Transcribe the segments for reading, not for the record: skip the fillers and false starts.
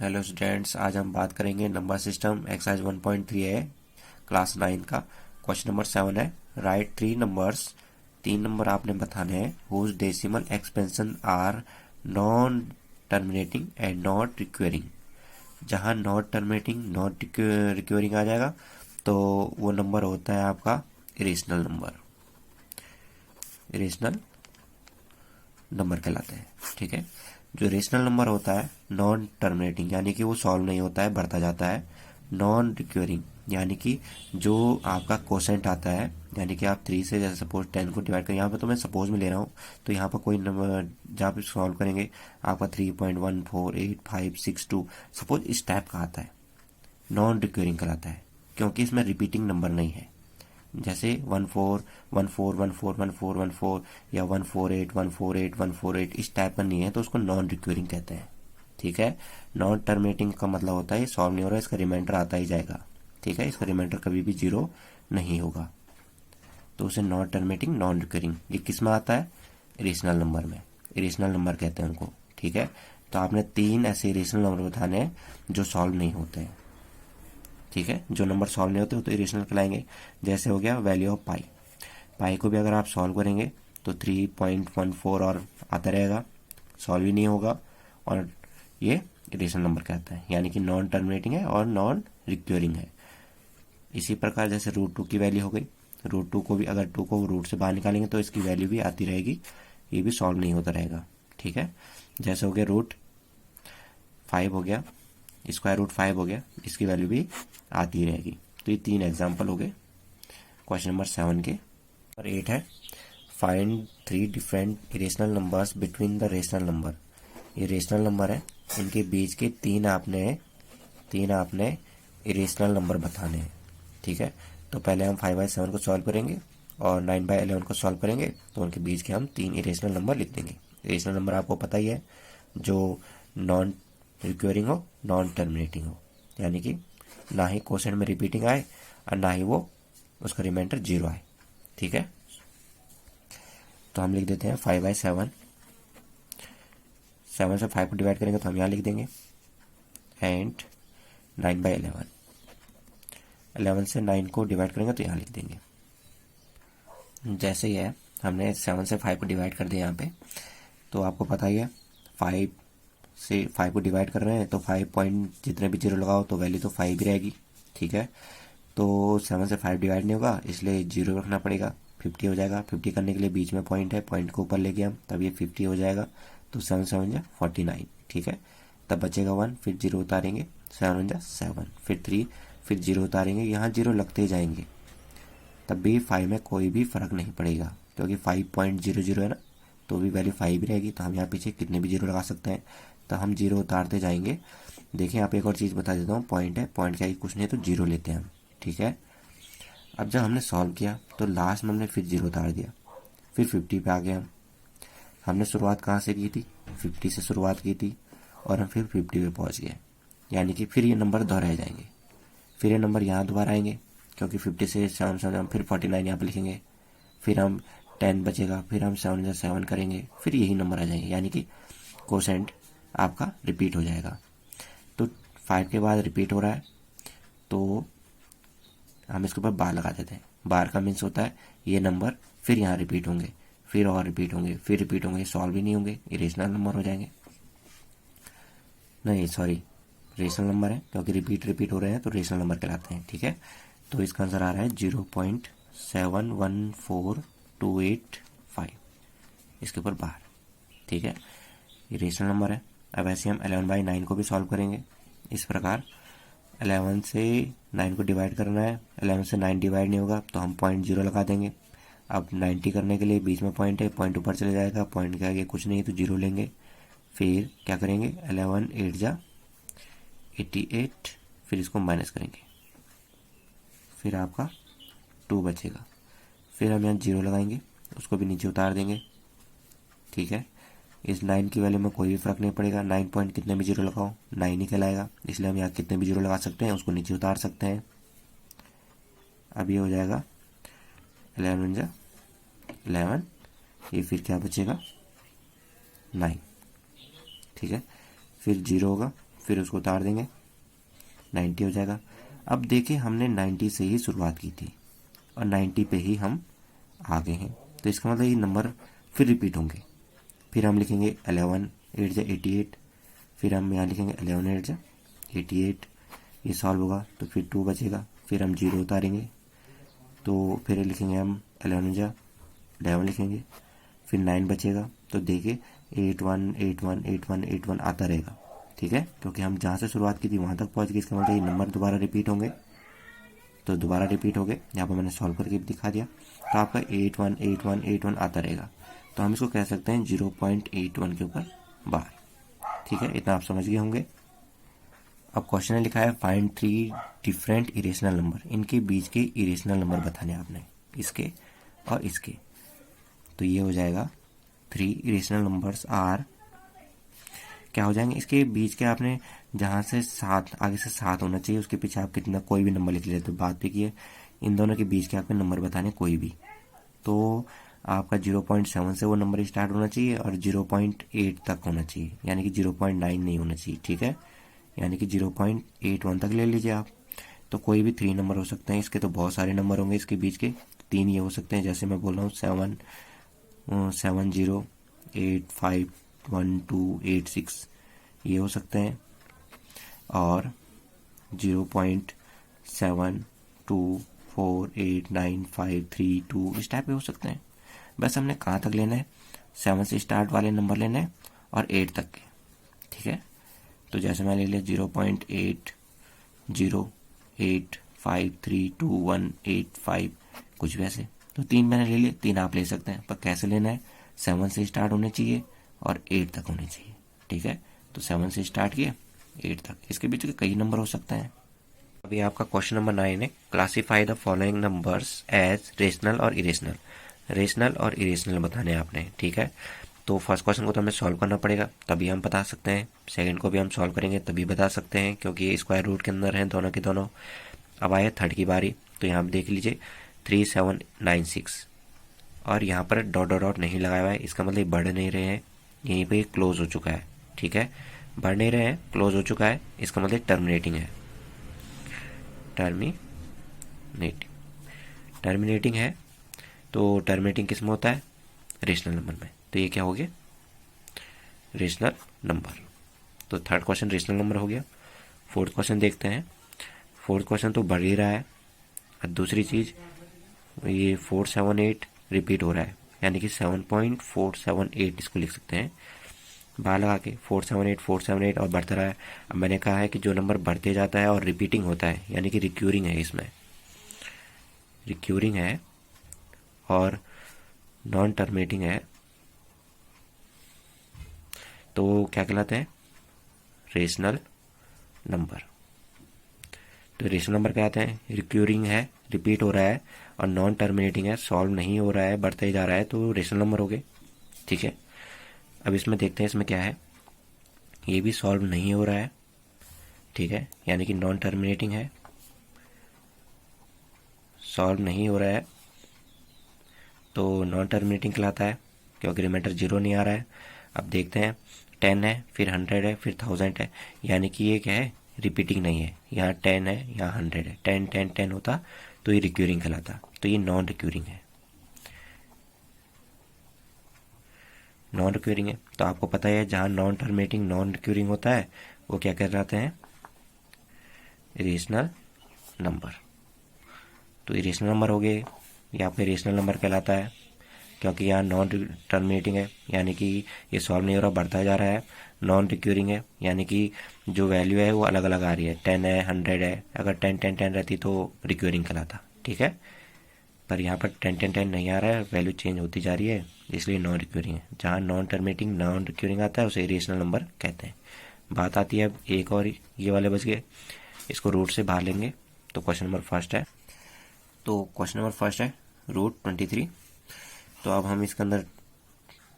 Hello students, आज हम बात करेंगे नंबर सिस्टम एक्सरसाइज 1.3 है क्लास 9 का। क्वेश्चन नंबर 7 है, राइट 3 नंबर्स। 3 नंबर आपने बताने हैं whose decimal expansion are non terminating and not recurring. जहाँ नॉट टर्मिनेटिंग नॉट रिक्वेरिंग आ जाएगा तो वो नंबर होता है आपका इरेशनल नंबर। इरेशनल नंबर कहलाते हैं, ठीक है। जो रेशनल नंबर होता है नॉन टर्मिनेटिंग यानी कि वो सॉल्व नहीं होता है, बढ़ता जाता है। नॉन रिक्वेरिंग यानी कि जो आपका कोसेंट आता है, यानी कि आप 3 से जैसे सपोज 10 को डिवाइड करें, यहाँ पे तो मैं सपोज में ले रहा हूँ, तो यहाँ पर कोई नंबर जहाँ पे सॉल्व करेंगे आपका 3.148562 सपोज इस टाइप का आता है, नॉन रिक्वेरिंग कहलाता है, क्योंकि इसमें रिपीटिंग नंबर नहीं है। जैसे 1414141414 या 148148 इस टाइप का नहीं है, तो उसको नॉन रिक्वेरिंग कहते हैं, ठीक है। नॉन टर्मिनेटिंग का मतलब होता है सॉल्व नहीं हो रहा, इसका रिमाइंडर आता ही जाएगा, ठीक है। इसका रिमाइंडर कभी भी 0 नहीं होगा, तो उसे नॉन टर्मिनेटिंग नॉन रिक्वेरिंग ये किस में आता है? इरेशनल नंबर में। इरेशनल नंबर कहते हैं उनको, ठीक है। तो आपने 3 ऐसे इरेशनल नंबर बताने हैं जो सॉल्व नहीं होते हैं, ठीक है। जो नंबर सॉल्व नहीं होते वो तो इरेशनल कहलाएंगे। जैसे हो गया वैल्यू ऑफ पाई। पाई को भी अगर आप सॉल्व करेंगे तो 3.14 और आता रहेगा, सॉल्व ही नहीं होगा, और ये इरेशनल नंबर कहता है, यानी कि नॉन टर्मिनेटिंग है और नॉन रिक्वेरिंग है। इसी प्रकार जैसे √2 की वैल्यू हो गई, √2 को भी अगर 2 को रूट से बाहर निकालेंगे तो इसकी वैल्यू भी आती रहेगी, ये भी सॉल्व नहीं होता रहेगा, ठीक है। जैसे हो गया √5 हो गया, √5 हो गया, इसकी वैल्यू भी आती रहेगी। तो ये 3 एग्जाम्पल हो गए क्वेश्चन नंबर 7 के। और 8 है, find 3 different irrational numbers between the rational number. ये रेशनल नंबर है, इनके बीच के तीन आपने इरेशनल नंबर बताने हैं, ठीक है। तो पहले हम 5/7 को सॉल्व करेंगे और 9/11 को सॉल्व करेंगे, तो उनके बीच के हम 3 इरेशनल नंबर लिख देंगे। इरेशनल नंबर आपको पता ही है, जो नॉन रिक्वेरिंग हो, नॉन टर्मिनेटिंग हो, यानी कि ना ही क्वोशेंट में रिपीटिंग आए और ना ही वो उसका रिमाइंडर 0 आए, ठीक है। तो हम लिख देते हैं 5/7। 7 से 5 को डिवाइड करेंगे तो हम यहाँ लिख देंगे, एंड 9/11। 11 से 9 को डिवाइड करेंगे तो यहाँ लिख देंगे। जैसे ही है, हमने 7 से 5 को डिवाइड कर दिया यहाँ पे, तो आपको पता ही है 5 से 5 को डिवाइड कर रहे हैं तो 5 पॉइंट जितने भी 0 लगाओ तो वैल्यू तो 5 ही रहेगी, ठीक है। तो 7 से 5 डिवाइड नहीं होगा, इसलिए 0 रखना पड़ेगा, 50 हो जाएगा। 50 करने के लिए बीच में पॉइंट है, पॉइंट को ऊपर ले गया हम, तब ये 50 हो जाएगा। तो 7 7 जा 49, ठीक है। तब बचेगा 1, फिर 0 उतारेंगे, 7 जा 7, फिर 3, फिर 0 उतारेंगे, यहाँ 0 लगते जाएंगे, तब भी 5 में कोई भी फर्क नहीं पड़ेगा, क्योंकि 5.00 है ना, तो भी वैल्यू 5 ही रहेगी। तो हम यहाँ पीछे कितने भी 0 लगा सकते हैं, तो हम 0 उतारते जाएंगे। देखिए यहाँ पे एक और चीज़ बता देता हूँ, पॉइंट है, पॉइंट क्या है, कुछ नहीं है तो 0 लेते हैं हम, ठीक है। अब जब हमने सॉल्व किया तो लास्ट में हमने फिर 0 उतार दिया, फिर 50 पे आ गए हम। हमने शुरुआत कहाँ से की थी? 50 से शुरुआत की थी, और हम फिर 50 पे पहुँच गए, यानी कि फिर ये नंबर दोहराए जाएंगे। फिर ये नंबर यहाँ दोबारा आएंगे, क्योंकि 50 से 7 हम फिर 49 यहाँ पर लिखेंगे, फिर हम 10 बचेगा, फिर हम 7 जा 7 करेंगे, फिर यही नंबर आ जाएंगे, यानी कि कोसेंट आपका रिपीट हो जाएगा। तो 5 के बाद रिपीट हो रहा है, तो हम इसके ऊपर बार लगा देते हैं। बार का मीन्स होता है ये नंबर फिर यहाँ रिपीट होंगे, फिर और रिपीट होंगे, फिर रिपीट होंगे, सॉल्व ही नहीं होंगे, इरेशनल नंबर हो जाएंगे। नहीं सॉरी, रेशनल नंबर है, क्योंकि रिपीट हो रहे हैं तो रेशनल नंबर कहलाते हैं, ठीक है। तो इसका आंसर आ रहा है 0.714285, इसके ऊपर बार, ठीक है। ये रेशनल नंबर है। अब ऐसे हम 11/9 को भी सॉल्व करेंगे इस प्रकार। 11 से 9 को डिवाइड करना है, 11 से 9 डिवाइड नहीं होगा तो हम 0.0 लगा देंगे। अब 90 करने के लिए बीच में पॉइंट है, पॉइंट ऊपर चले जाएगा, पॉइंट के आगे कुछ नहीं है तो 0 लेंगे। फिर क्या करेंगे, 11 8 जा 88, फिर इसको माइनस करेंगे, फिर आपका 2 बचेगा। फिर हम यहाँ 0 लगाएंगे, उसको भी नीचे उतार देंगे, ठीक है। इस 9 की वैल्यू में कोई भी फर्क नहीं पड़ेगा, 9 पॉइंट कितने भी 0 लगाओ 9 ही कहलाएगा, इसलिए हम यहाँ कितने भी 0 लगा सकते हैं, उसको नीचे उतार सकते हैं। अब ये हो जाएगा 11 जा 11, ये फिर क्या बचेगा 9, ठीक है। फिर 0 होगा, फिर उसको उतार देंगे, 90 हो जाएगा। अब देखिए हमने 90 से ही शुरुआत की थी और 90 पे ही हम आ गए हैं, तो इसका मतलब ये नंबर फिर रिपीट होंगे। फिर हम लिखेंगे 11 8 जा 88, फिर हम यहाँ लिखेंगे 11 8 जा 88, ये सॉल्व होगा तो फिर 2 बचेगा, फिर हम 0 उतारेंगे तो फिर लिखेंगे हम 11 जा 11 लिखेंगे, फिर 9 बचेगा, तो देखिए 81 81 81 81 आता रहेगा, ठीक है, क्योंकि हम जहाँ से शुरुआत की थी वहाँ तक पहुँच गए। इसका मतलब ये नंबर दोबारा रिपीट होंगे, तो दोबारा रिपीट हो गए। यहाँ पर मैंने सॉल्व करके भी दिखा दिया, तो आपका 81 81 81 आता रहेगा, तो हम इसको कह सकते हैं 0.81 के ऊपर बार, ठीक है, इतना आप समझ गए होंगे। अब क्वेश्चन में लिखा है फाइंड 3 डिफरेंट इरेशनल नंबर, इनके बीच के इरेशनल नंबर बताने आपने, इसके और इसके, तो ये हो जाएगा 3 इरेशनल नंबर्स आर, क्या हो जाएंगे इसके बीच के, आपने जहाँ से 7 आगे से 7 होना चाहिए उसके पीछे आप कितना कोई भी नंबर लिख लेते, तो बात भी की है, इन दोनों के बीच के आपके नंबर बताने कोई भी, तो आपका 0.7 से वो नंबर स्टार्ट होना चाहिए और 0.8 तक होना चाहिए, यानी कि 0.9 नहीं होना चाहिए, ठीक है, यानी कि 0.81 तक ले लीजिए आप। तो कोई भी 3 नंबर हो सकते हैं, इसके तो बहुत सारे नंबर होंगे इसके बीच के, 3 ये हो सकते हैं, जैसे मैं बोल रहा हूँ 7 8 5 1 2 8 6 ये हो सकते हैं, और 0.7 2 4 8 9 5 3 2 इस टाइप के हो सकते हैं। बस हमने कहाँ तक लेना है, 7 से स्टार्ट वाले नंबर लेने हैं और 8 तक के, ठीक है, तो जैसे मैं ले लिया 0.8 0 8 5 3 2 1 8 5 कुछ वैसे, तो 3 मैंने ले लिए, 3 आप ले सकते हैं, पर कैसे लेना है, 7 से स्टार्ट होने चाहिए और 8 तक होने चाहिए, ठीक है, तो 7 से स्टार्ट किए 8 तक, इसके बीच के कई नंबर हो सकते हैं। अभी आपका क्वेश्चन नंबर 9 है, classify the following numbers as rational और इरेशनल, रेशनल और इरेशनल बताने आपने, ठीक है, तो फर्स्ट क्वेश्चन को तो हमें सॉल्व करना पड़ेगा तभी हम बता सकते हैं, सेकंड को भी हम सॉल्व करेंगे तभी बता सकते हैं, क्योंकि ये स्क्वायर रूट के अंदर हैं दोनों के दोनों। अब आया थर्ड की बारी, तो यहाँ पर देख लीजिए 3796, और यहाँ पर डॉट डॉट डॉट नहीं लगाया हुआ है, इसका मतलब बढ़ नहीं रहे हैं, यहीं पे क्लोज हो चुका है, ठीक है, बढ़ नहीं रहे हैं, क्लोज हो चुका है, इसका मतलब टर्मिनेटिंग है, टर्मिनेटिंग है, तो टर्मिनेटिंग किस में होता है, रेशनल नंबर में, तो ये क्या हो गया, रेशनल नंबर। तो थर्ड क्वेश्चन रेशनल नंबर हो गया। फोर्थ क्वेश्चन देखते हैं, फोर्थ क्वेश्चन तो बढ़ ही रहा है, और दूसरी चीज़ ये 478 रिपीट हो रहा है, यानी कि 7.478 इसको लिख सकते हैं, बाहर लगा के 478 और बढ़ता रहा है। अब मैंने कहा है कि जो नंबर बढ़ते जाता है और रिपीटिंग होता है, यानी कि रिक्यूरिंग है, इसमें रिक्यूरिंग है और नॉन टर्मिनेटिंग है, तो क्या कहलाते हैं, रेशनल नंबर। तो रेशनल नंबर कहते हैं, रिक्यूरिंग है, रिपीट हो रहा है, और नॉन टर्मिनेटिंग है, सॉल्व नहीं हो रहा है, बढ़ता ही जा रहा है, तो रेशनल नंबर हो गए, ठीक है। अब इसमें देखते हैं इसमें क्या है, ये भी सॉल्व नहीं हो रहा है, ठीक है, यानी कि नॉन टर्मिनेटिंग है, सॉल्व नहीं हो रहा है, तो नॉन टर्मिनेटिंग कहलाता है, क्योंकि रिमाइंडर 0 नहीं आ रहा है। अब देखते हैं 10 है, फिर 100 है, फिर 1000 है, यानी कि ये क्या है, रिपीटिंग नहीं है, यहाँ 10 है, यहाँ 100 है, 10 10 10 होता तो ये रिक्यूरिंग कहलाता, तो ये नॉन रिक्यूरिंग है, नॉन रिक्यूरिंग है। तो आपको पता है जहाँ नॉन टर्मिनेटिंग नॉन रिक्यूरिंग होता है वो क्या कहलाते हैं, इरेशनल नंबर। तो इरेशनल नंबर हो गए, यहाँ पे इरेशनल नंबर कहलाता है, क्योंकि यहाँ नॉन टर्मिनेटिंग है, यानी कि ये सॉल्व नहीं हो रहा, बढ़ता जा रहा है, नॉन रिक्यूरिंग है, यानी कि जो वैल्यू है वो अलग अलग आ रही है, 10 है, 100 है, अगर 10 10 10 रहती तो रिक्यूरिंग कहलाता, ठीक है, पर यहाँ पर 10 10 10 नहीं आ रहा है, वैल्यू चेंज होती जा रही है, इसलिए नॉन रिक्यूरिंग है। जहाँ नॉन टर्मिनेटिंग नॉन रिक्यूरिंग आता है उसे इरेशनल नंबर कहते हैं। बात आती है अब एक और, ये वाले बच गए, इसको रूट से बाहर लेंगे, तो क्वेश्चन नंबर फर्स्ट है, तो क्वेश्चन नंबर फर्स्ट है रूट 23, तो अब हम इसके अंदर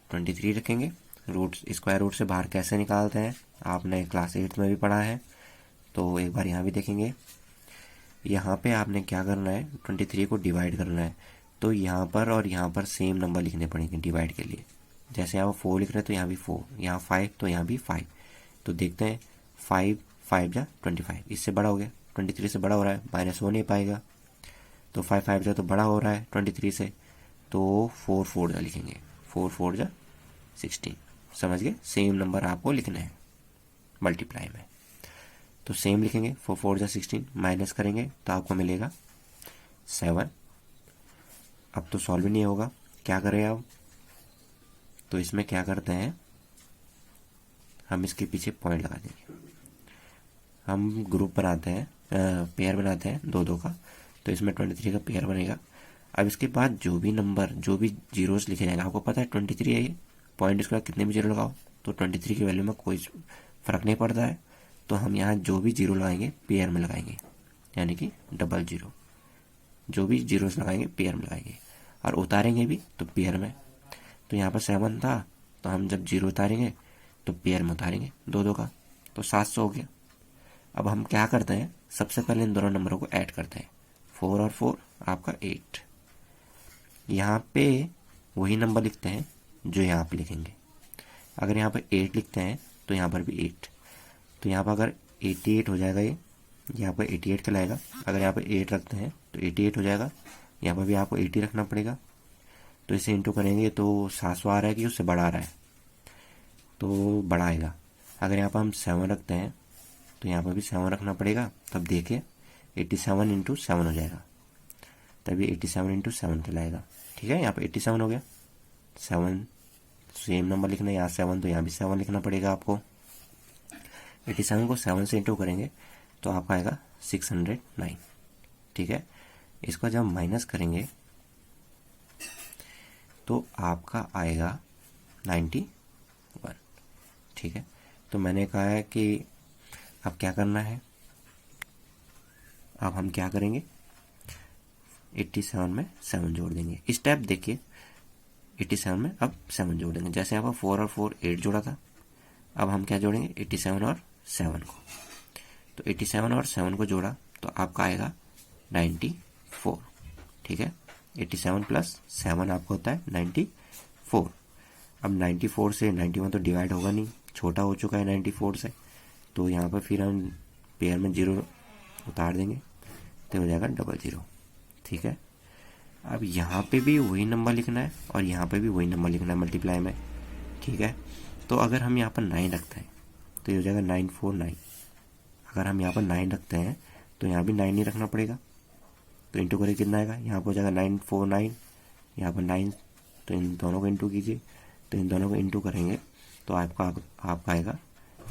23 रखेंगे। रूट स्क्वायर रूट से बाहर कैसे निकालते हैं आपने क्लास 8 में भी पढ़ा है, तो एक बार यहाँ भी देखेंगे। यहाँ पे आपने क्या करना है, 23 को डिवाइड करना है, तो यहाँ पर और यहाँ पर सेम नंबर लिखने पड़ेंगे डिवाइड के लिए, जैसे यहाँ 4 लिख रहे हैं तो यहाँ भी 4, यहाँ 5 तो यहाँ भी 5, तो देखते हैं 5 5 जा 25, इससे बड़ा हो गया, 23 से बड़ा हो रहा है, माइनस हो नहीं पाएगा, तो 5 5 जा तो बड़ा हो रहा है 23 से, तो 4 4 जा लिखेंगे, 4 4 जा 16। समझ गए, सेम नंबर आपको लिखना है मल्टीप्लाई में, तो सेम लिखेंगे, 4 4 जा 16, माइनस करेंगे तो आपको मिलेगा 7। अब तो सॉल्व ही नहीं होगा, क्या करें अब, तो इसमें क्या करते हैं, हम इसके पीछे पॉइंट लगा देंगे, हम ग्रुप बनाते हैं, पेयर बनाते हैं 2 2 का, तो इसमें 23 का पेयर बनेगा। अब इसके बाद जो भी नंबर, जो भी जीरोस लिखे जाएंगे, आपको पता है 23 है ये, पॉइंट इसके बाद कितने भी जीरो लगाओ तो 23 की वैल्यू में कोई फर्क नहीं पड़ता है, तो हम यहाँ जो भी जीरो लगाएंगे पेयर में लगाएंगे, यानी कि डबल जीरो, जो भी जीरोस लगाएंगे पेयर में लगाएंगे, और उतारेंगे भी तो पेयर में। तो यहाँ पर 7 था, तो हम जब जीरो उतारेंगे तो पेयर में उतारेंगे 2 2 का, तो 700 हो गया। अब हम क्या करते हैं, सबसे पहले इन दोनों नंबरों को ऐड करते हैं, 4 और 4 आपका 8। यहाँ पे वही नंबर लिखते हैं जो यहाँ पे लिखेंगे, अगर यहाँ पर 8 लिखते हैं तो यहाँ पर भी 8, तो यहाँ पर अगर 88 हो जाएगा, ये यहाँ पर 88 कहलाएगा। अगर यहाँ पर 8 रखते हैं तो 88 हो जाएगा, यहाँ पर भी आपको 80 रखना पड़ेगा, तो इसे इंटू करेंगे तो 700 आ रहा है कि उससे बड़ा आ रहा है, तो बड़ा आएगा। अगर यहाँ पर हम 7 रखते हैं तो यहाँ पर भी 7 रखना पड़ेगा, तब देखिए 87 इंटू 7 हो जाएगा, तभी 87 इंटू 7 कहलाएगा। ठीक है, यहाँ पर 87 हो गया, 7 सेम नंबर लिखना है, यहाँ 7 तो यहाँ भी 7 लिखना पड़ेगा आपको। 87 को 7 से इंटू करेंगे तो आपका आएगा 609। ठीक है, इसको जब माइनस करेंगे तो आपका आएगा 91। ठीक है, तो मैंने कहा है कि अब क्या करना है, अब हम क्या करेंगे, 87 में 7 जोड़ देंगे। स्टेप देखिए, 87 में अब 7 जोड़ देंगे, जैसे यहाँ पर 4 और 4 8 जोड़ा था, अब हम क्या जोड़ेंगे 87 और 7 को, तो 87 और 7 को जोड़ा तो आपका आएगा 94। ठीक है, 87 प्लस 7 आपको होता है 94। अब 94 से 91 तो डिवाइड होगा नहीं, छोटा हो चुका है 94 से, तो यहाँ पर फिर हम पेयर में जीरो उतार देंगे तो हो जाएगा 00। ठीक है, अब यहाँ पे भी वही नंबर लिखना है और यहाँ पे भी वही नंबर लिखना है मल्टीप्लाई में। ठीक है, तो अगर हम यहाँ पर 9 रखते हैं तो ये हो जाएगा 949। अगर हम यहाँ पर 9 रखते हैं तो यहाँ भी 9 ही रखना पड़ेगा, तो इंटू करें कितना आएगा, यहाँ पर हो जाएगा 949, यहाँ पर 9, तो इन दोनों को इंटू कीजिए, तो इन दोनों को इंटू करेंगे तो आपका आएगा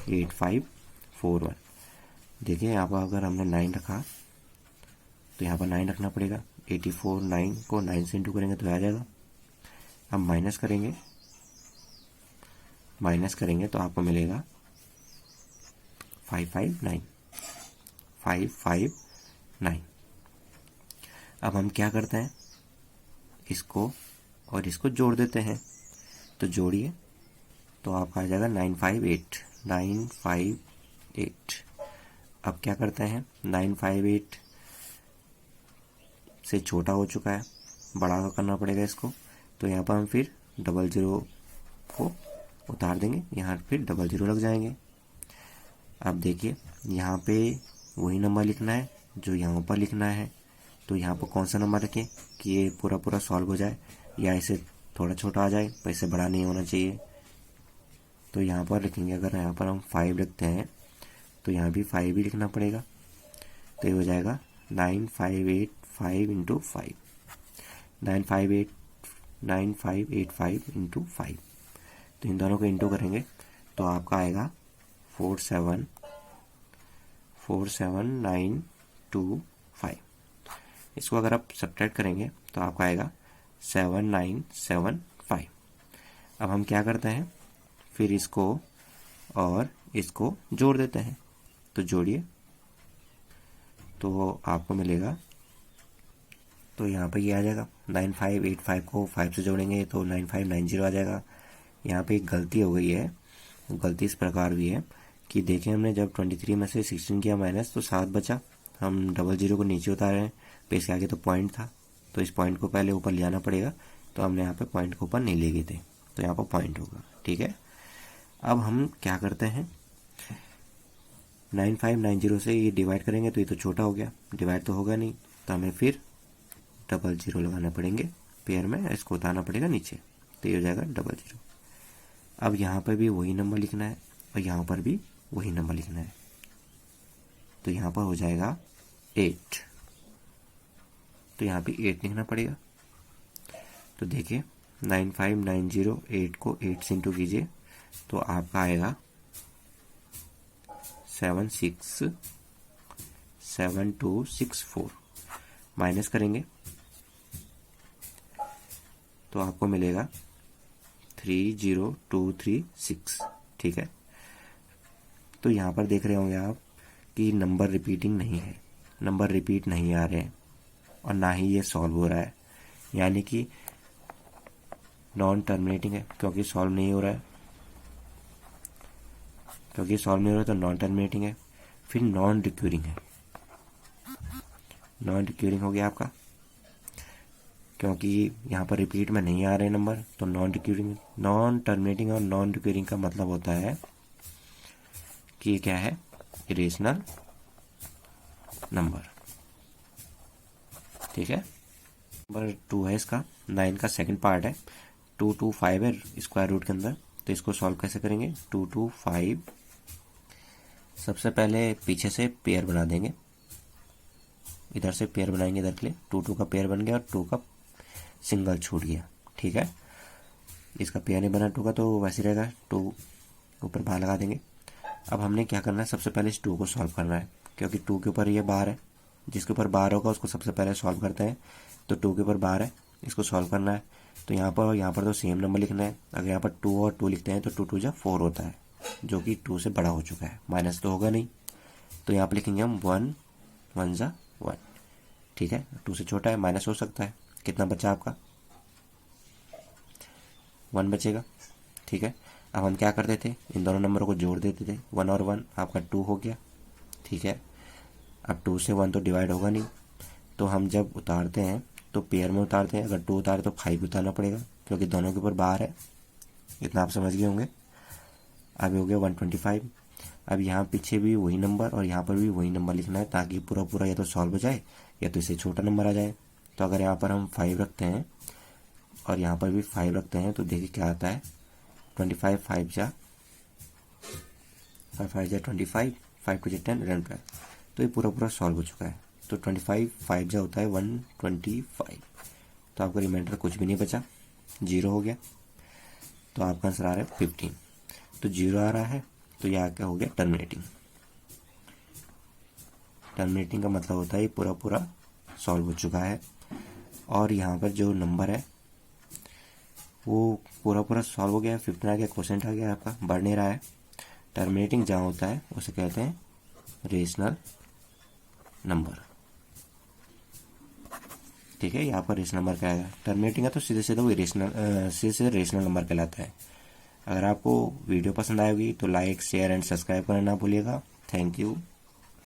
8541। देखिए यहाँ पर अगर हमने 9 रखा तो यहाँ पर 9 रखना पड़ेगा, 84 9 को 9 से इंटू करेंगे तो आ जाएगा। अब माइनस करेंगे तो आपको मिलेगा 559। अब हम क्या करते हैं, इसको और इसको जोड़ देते हैं, तो जोड़िए तो आपका आ जाएगा 958। अब क्या करते हैं, 958 से छोटा हो चुका है, बड़ा करना पड़ेगा इसको, तो यहाँ पर हम फिर 00 को उतार देंगे, यहाँ फिर 00 लग जाएंगे। अब देखिए यहाँ पे वही नंबर लिखना है जो यहाँ पर लिखना है, तो यहाँ पर कौन सा नंबर रखें कि ये पूरा सॉल्व हो जाए, या इसे थोड़ा छोटा आ जाए पर इससे बड़ा नहीं होना चाहिए, तो यहाँ पर लिखेंगे। अगर यहाँ पर हम 5 रखते हैं तो यहाँ भी 5 ही लिखना पड़ेगा, तो ये हो जाएगा 9585 इंटू 5, 9585 इंटू 5, तो इन दोनों को इंटू करेंगे तो आपका आएगा 47925। इसको अगर आप सब्ट्रैक्ट करेंगे तो आपका आएगा 7975। अब हम क्या करते हैं, फिर इसको और इसको जोड़ देते हैं, तो जोड़िए तो आपको मिलेगा, तो यहाँ पर ये आ जाएगा 9585 को 5 से जोड़ेंगे तो 9590 आ जाएगा। यहाँ पे एक गलती हो गई है, गलती इस प्रकार हुई है कि देखें हमने जब 23 में से 16 किया माइनस तो 7 बचा, हम 00 को नीचे उतारे हैं, पे इसके आगे तो पॉइंट था, तो इस पॉइंट को पहले ऊपर ले आना पड़ेगा, तो हमने यहाँ पे पॉइंट को ऊपर नहीं ले गए थे, तो यहाँ पर पॉइंट होगा। ठीक है, अब हम क्या करते हैं, 9590 से ये डिवाइड करेंगे तो ये तो छोटा हो गया, डिवाइड तो होगा नहीं, तो हमें फिर 00 लगाने पड़ेंगे पेयर में, इसको उतारना पड़ेगा नीचे, तो ये हो जाएगा 00। अब यहाँ पर भी वही नंबर लिखना है और यहाँ पर भी वही नंबर लिखना है, तो यहाँ पर हो जाएगा 8, तो यहाँ भी 8 लिखना पड़ेगा। तो देखिए 95908 को 8 से इंटू कीजिए तो आपका आएगा 767264, माइनस करेंगे तो आपको मिलेगा 30236। ठीक है, तो यहाँ पर देख रहे होंगे आप कि नंबर रिपीटिंग नहीं है, नंबर रिपीट नहीं आ रहे हैं और ना ही ये सॉल्व हो रहा है, यानी कि नॉन टर्मिनेटिंग है, क्योंकि सॉल्व नहीं हो रहा है, क्योंकि सॉल्व नहीं हो रहा है तो नॉन टर्मिनेटिंग है। फिर नॉन रिक्यूरिंग है, नॉन रिक्यूरिंग हो गया आपका, क्योंकि यहाँ पर रिपीट में नहीं आ रहे नंबर, तो नॉन रिक्यूरिंग। नॉन टर्मिनेटिंग और नॉन रिक्यूरिंग का मतलब होता है कि ये क्या है, इरेशनल नंबर। ठीक है, नंबर 2 है इसका, 9 का सेकंड पार्ट है, 225 है स्क्वायर रूट के अंदर, तो इसको सॉल्व कैसे करेंगे। 225 सबसे पहले पीछे से पेयर बना देंगे, इधर से पेयर बनाएंगे इधर के लिए, 2 का पेयर बन गया और 2 का सिंगल छूट गया। ठीक है, इसका पेयर नहीं बना 2 का तो वैसे रहेगा, 2 ऊपर बाहर लगा देंगे। अब हमने क्या करना है, सबसे पहले इस 2 को सॉल्व करना है, क्योंकि 2 के ऊपर ये बार है, जिसके ऊपर बार होगा उसको सबसे पहले सॉल्व करते हैं, तो 2 के ऊपर बार है, इसको सॉल्व करना है। तो यहाँ पर तो सेम नंबर लिखना है, अगर यहाँ पर 2 और 2 लिखते हैं तो 2 2 जा 4 होता है, जो कि 2 से बड़ा हो चुका है, माइनस तो होगा नहीं, तो यहाँ पर लिखेंगे हम 1 1 जा 1। ठीक है, 2 से छोटा है, माइनस हो सकता है, कितना बचा आपका 1 बचेगा। ठीक है, अब हम क्या करते थे, इन दोनों नंबरों को जोड़ देते थे, 1 और 1 आपका 2 हो गया। ठीक है, अब 2 से 1 तो डिवाइड होगा नहीं, तो हम जब उतारते हैं तो पेयर में उतारते हैं, अगर 2 उतारे तो 5 उतारना पड़ेगा, क्योंकि दोनों के ऊपर बार है, इतना आप समझ गए होंगे। अब हो गया 125। अब यहाँ पीछे भी वही नंबर और यहाँ पर भी वही नंबर लिखना है, ताकि पूरा पूरा या तो सॉल्व हो जाए या तो इससे छोटा नंबर आ जाए। तो अगर यहाँ पर हम 5 रखते हैं और यहाँ पर भी 5 रखते हैं, तो देखिए क्या आता है, 25 5 जा 25, 5 2 10 11 12, तो ये पूरा पूरा सॉल्व हो चुका है। तो 25 5 जा होता है 125, तो आपका रिमाइंडर कुछ भी नहीं बचा, 0 हो गया, तो आपका आंसर आ रहा है 15। तो 0 आ रहा है, तो यह क्या हो गया, टर्मिनेटिंग। टर्मिनेटिंग का मतलब होता है ये पूरा पूरा सॉल्व हो चुका है, और यहाँ पर जो नंबर है वो पूरा पूरा सॉल्व हो गया, 15 आ गया, क्वोशेंट आ गया आपका, बढ़ नहीं रहा है। टर्मिनेटिंग जहाँ होता है उसे कहते हैं रेशनल नंबर। ठीक है, यहाँ पर रेशनल नंबर क्या आएगा, टर्मिनेटिंग है तो सीधे सीधे वो सीधे रेशनल नंबर कहलाता है। अगर आपको वीडियो पसंद आएगी तो लाइक शेयर एंड सब्सक्राइब करना ना भूलिएगा। Thank you.